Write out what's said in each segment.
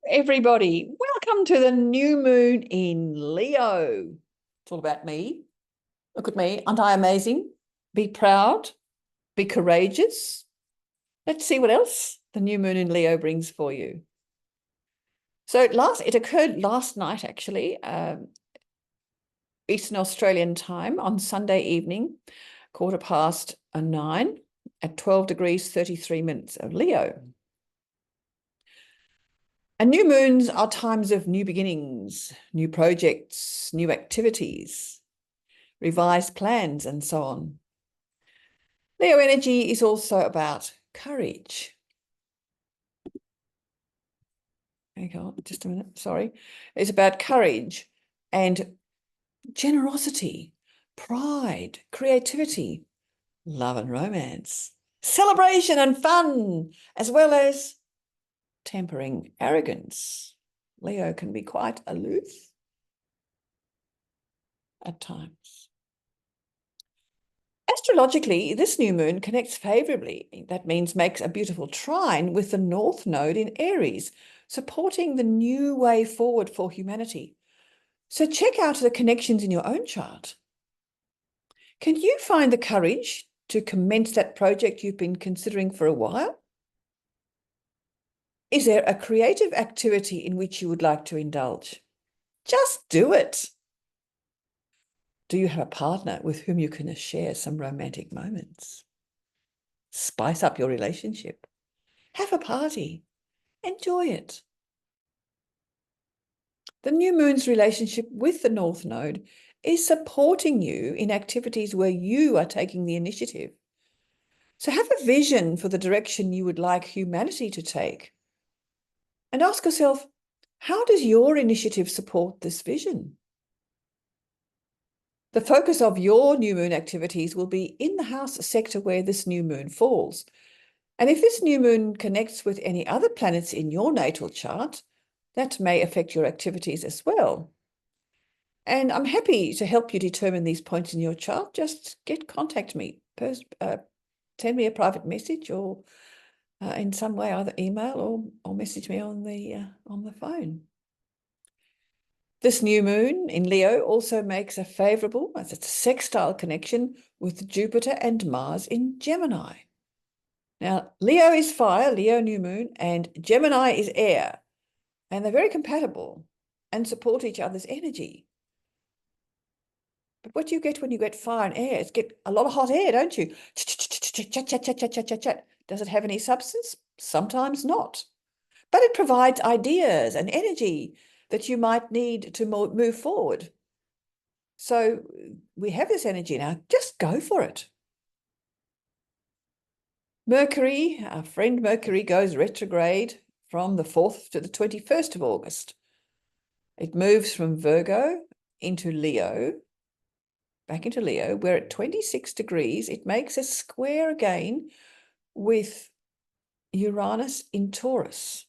Everybody, welcome to the new moon in Leo. It's all about me. Look at me. Aren't I amazing? Be proud, be courageous. Let's see what else the new moon in Leo brings for you. So it occurred last night, actually, Eastern Australian time on Sunday evening, 9:15 at 12 degrees 33 minutes of Leo. And new moons are times of new beginnings, new projects, new activities, revised plans, and so on. Leo energy is also about courage. Hang on, just a minute, sorry. It's about courage and generosity, pride, creativity, love and romance, celebration and fun, as well as tempering arrogance. Leo can be quite aloof at times. Astrologically, this new moon connects favourably. That means makes a beautiful trine with the North Node in Aries, supporting the new way forward for humanity. So check out the connections in your own chart. Can you find the courage to commence that project you've been considering for a while? Is there a creative activity in which you would like to indulge? Just do it. Do you have a partner with whom you can share some romantic moments? Spice up your relationship. Have a party. Enjoy it. The new moon's relationship with the North Node is supporting you in activities where you are taking the initiative. So have a vision for the direction you would like humanity to take. And ask yourself, how does your initiative support this vision? The focus of your new moon activities will be in the house sector where this new moon falls. And if this new moon connects with any other planets in your natal chart, that may affect your activities as well. And I'm happy to help you determine these points in your chart. Just contact me, send me a private message or in some way, either email or message me on the phone. This new moon in Leo also makes a favourable, as it's a sextile connection with Jupiter and Mars in Gemini. Now, Leo is fire, Leo new moon, and Gemini is air. And they're very compatible and support each other's energy. But what do you get when you get fire and air? It's get a lot of hot air, don't you? Chat, chat, chat, chat, chat, chat, chat. Does it have any substance? Sometimes not. But it provides ideas and energy that you might need to move forward. So we have this energy now. Just go for it. Mercury, our friend Mercury, goes retrograde from the 4th to the 21st of August. It moves from Virgo into Leo, back into Leo, where at 26 degrees, it makes a square again with Uranus in Taurus.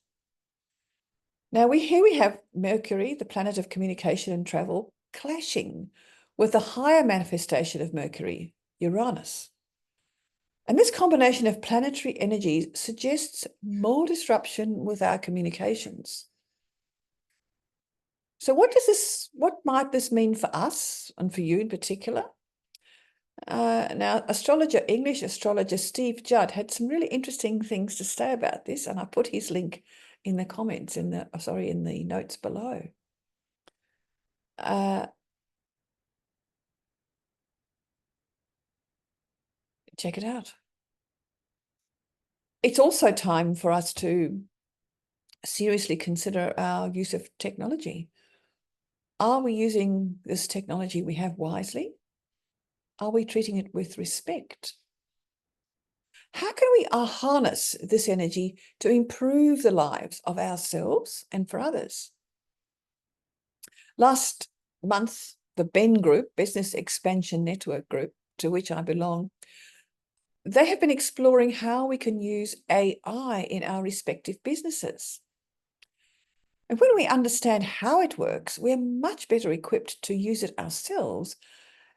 Now, here we have Mercury, the planet of communication and travel, clashing with the higher manifestation of Mercury, Uranus. And this combination of planetary energies suggests more disruption with our communications. So what might this mean for us and for you in particular? Now, English astrologer Steve Judd had some really interesting things to say about this, and I put his link in the comments, in the notes below. Check it out. It's also time for us to seriously consider our use of technology. Are we using this technology we have wisely? Are we treating it with respect? How can we harness this energy to improve the lives of ourselves and for others? Last month, the BEN Group, Business Expansion Network Group, to which I belong, they have been exploring how we can use AI in our respective businesses. And when we understand how it works, we're much better equipped to use it ourselves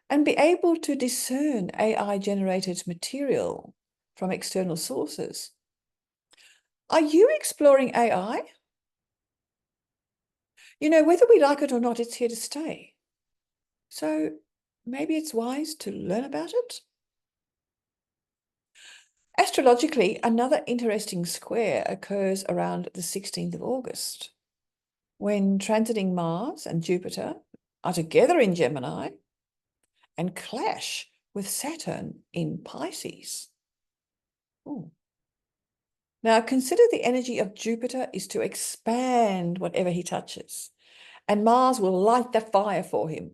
and be able to discern AI-generated material from external sources. Are you exploring AI? You know, whether we like it or not, it's here to stay. So maybe it's wise to learn about it. Astrologically, another interesting square occurs around the 16th of August, when transiting Mars and Jupiter are together in Gemini and clash with Saturn in Pisces. Ooh. Now, consider the energy of Jupiter is to expand whatever he touches, and Mars will light the fire for him.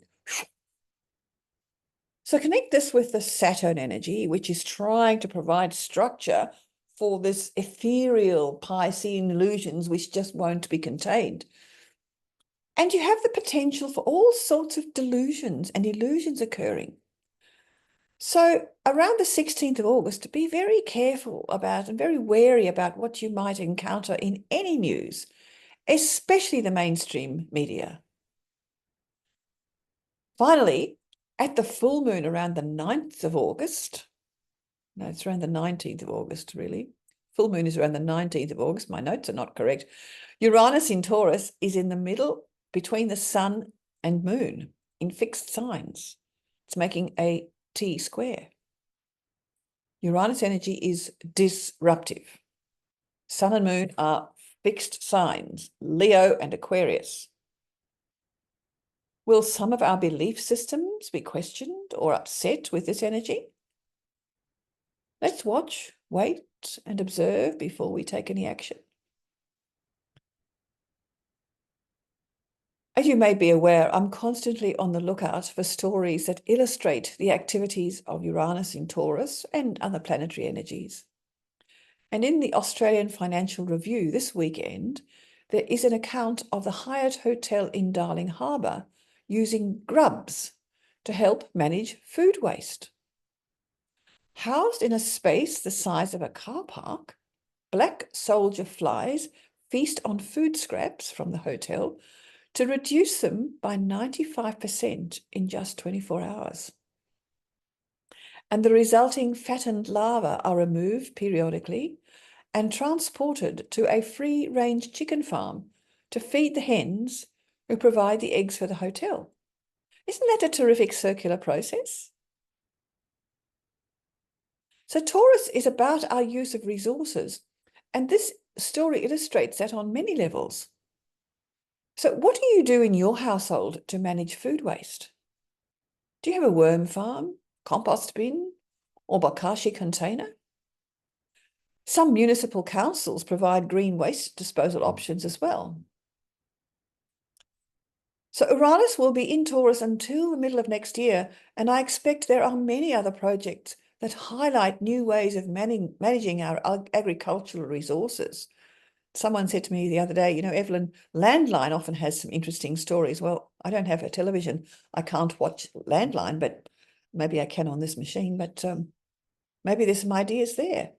So connect this with the Saturn energy, which is trying to provide structure for this ethereal Piscean illusions which just won't be contained. And you have the potential for all sorts of delusions and illusions occurring. So around the 16th of August, be very careful about and very wary about what you might encounter in any news, especially the mainstream media. Finally, at the full moon around the 9th of August, no, it's around the 19th of August, really. Full moon is around the 19th of August. My notes are not correct. Uranus in Taurus is in the middle between the sun and moon in fixed signs. It's making a T square. Uranus energy is disruptive. Sun and moon are fixed signs, Leo and Aquarius. Will some of our belief systems be questioned or upset with this energy? Let's watch, wait, and observe before we take any action. As you may be aware, I'm constantly on the lookout for stories that illustrate the activities of Uranus in Taurus and other planetary energies. And in the Australian Financial Review this weekend, there is an account of the Hyatt Hotel in Darling Harbour using grubs to help manage food waste. Housed in a space the size of a car park, black soldier flies feast on food scraps from the hotel to reduce them by 95% in just 24 hours. And the resulting fattened larvae are removed periodically and transported to a free-range chicken farm to feed the hens who provide the eggs for the hotel. Isn't that a terrific circular process? So Taurus is about our use of resources, and this story illustrates that on many levels. So what do you do in your household to manage food waste? Do you have a worm farm, compost bin, or bokashi container? Some municipal councils provide green waste disposal options as well. So Uranus will be in Taurus until the middle of next year, and I expect there are many other projects that highlight new ways of managing our agricultural resources. Someone said to me the other day, you know, Evelyn, Landline often has some interesting stories. Well, I don't have a television. I can't watch Landline, but maybe I can on this machine, but maybe there's some ideas there.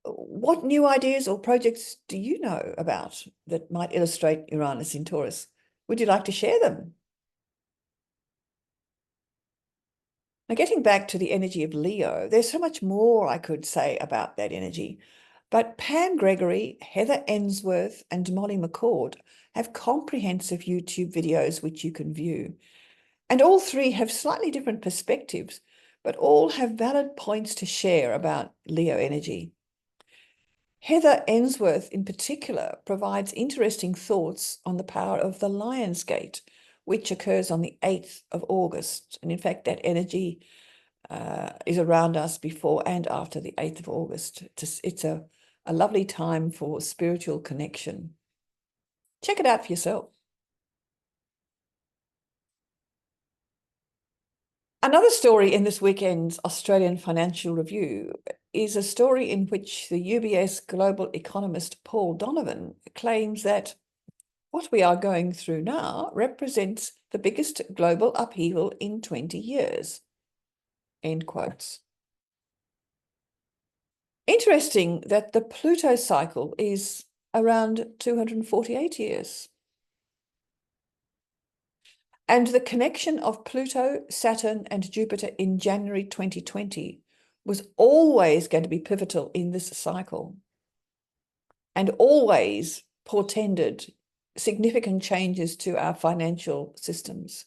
What new ideas or projects do you know about that might illustrate Uranus in Taurus? Would you like to share them? Now, getting back to the energy of Leo, there's so much more I could say about that energy. But Pam Gregory, Heather Ensworth, and Molly McCord have comprehensive YouTube videos which you can view. And all three have slightly different perspectives, but all have valid points to share about Leo energy. Heather Ensworth, in particular, provides interesting thoughts on the power of the Lion's Gate, which occurs on the 8th of August. And in fact, that energy is around us before and after the 8th of August. It's a lovely time for spiritual connection. Check it out for yourself. Another story in this weekend's Australian Financial Review is a story in which the UBS global economist Paul Donovan claims that what we are going through now represents the biggest global upheaval in 20 years. End quotes. Interesting that the Pluto cycle is around 248 years. And the connection of Pluto, Saturn, and Jupiter in January 2020 was always going to be pivotal in this cycle and always portended significant changes to our financial systems.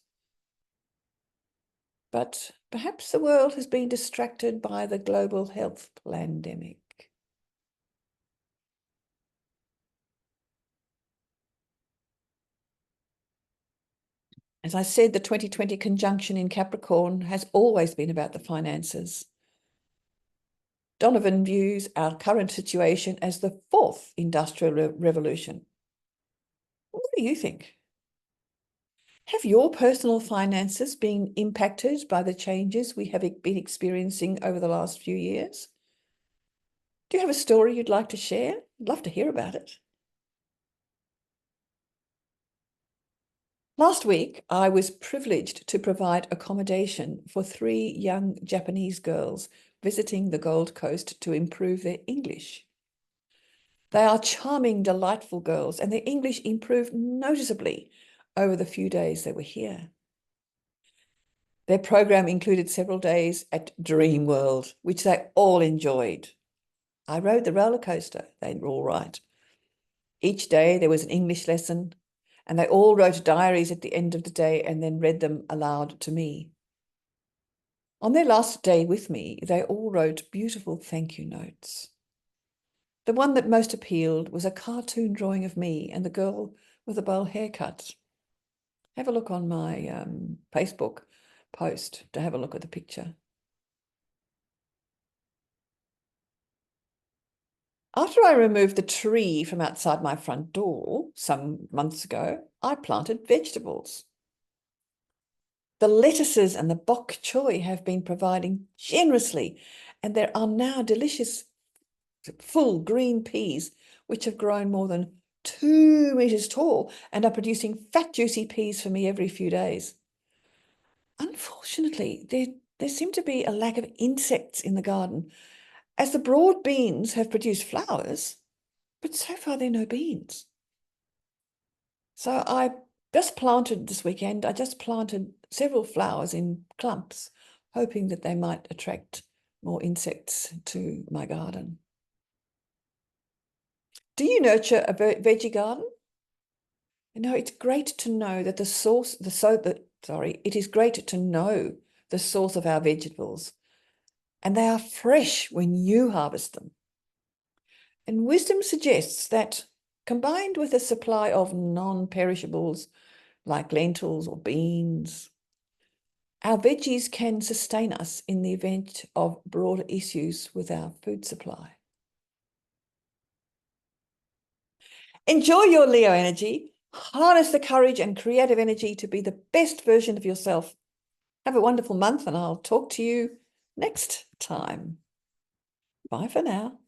But perhaps the world has been distracted by the global health pandemic. As I said, the 2020 conjunction in Capricorn has always been about the finances. Donovan views our current situation as the fourth industrial revolution. What do you think? Have your personal finances been impacted by the changes we have been experiencing over the last few years? Do you have a story you'd like to share? I'd love to hear about it. Last week, I was privileged to provide accommodation for 3 young Japanese girls visiting the Gold Coast to improve their English. They are charming, delightful girls, and their English improved noticeably over the few days they were here. Their program included several days at Dream World, which they all enjoyed. I rode the roller coaster. They were all right. Each day there was an English lesson, and they all wrote diaries at the end of the day and then read them aloud to me. On their last day with me, they all wrote beautiful thank you notes. The one that most appealed was a cartoon drawing of me and the girl with a bowl haircut. Have a look on my Facebook post to have a look at the picture. After I removed the tree from outside my front door some months ago, I planted vegetables. The lettuces and the bok choy have been providing generously, and there are now delicious full green peas, which have grown more than 2 meters tall and are producing fat, juicy peas for me every few days. Unfortunately, there seem to be a lack of insects in the garden, as the broad beans have produced flowers, but so far there are no beans. So I just planted this weekend, I just planted several flowers in clumps, hoping that they might attract more insects to my garden. Do you nurture a veggie garden? No, it's great to know that it is great to know the source of our vegetables, and they are fresh when you harvest them. And wisdom suggests that combined with a supply of non-perishables like lentils or beans, our veggies can sustain us in the event of broader issues with our food supply. Enjoy your Leo energy. Harness the courage and creative energy to be the best version of yourself. Have a wonderful month, and I'll talk to you next time. Bye for now.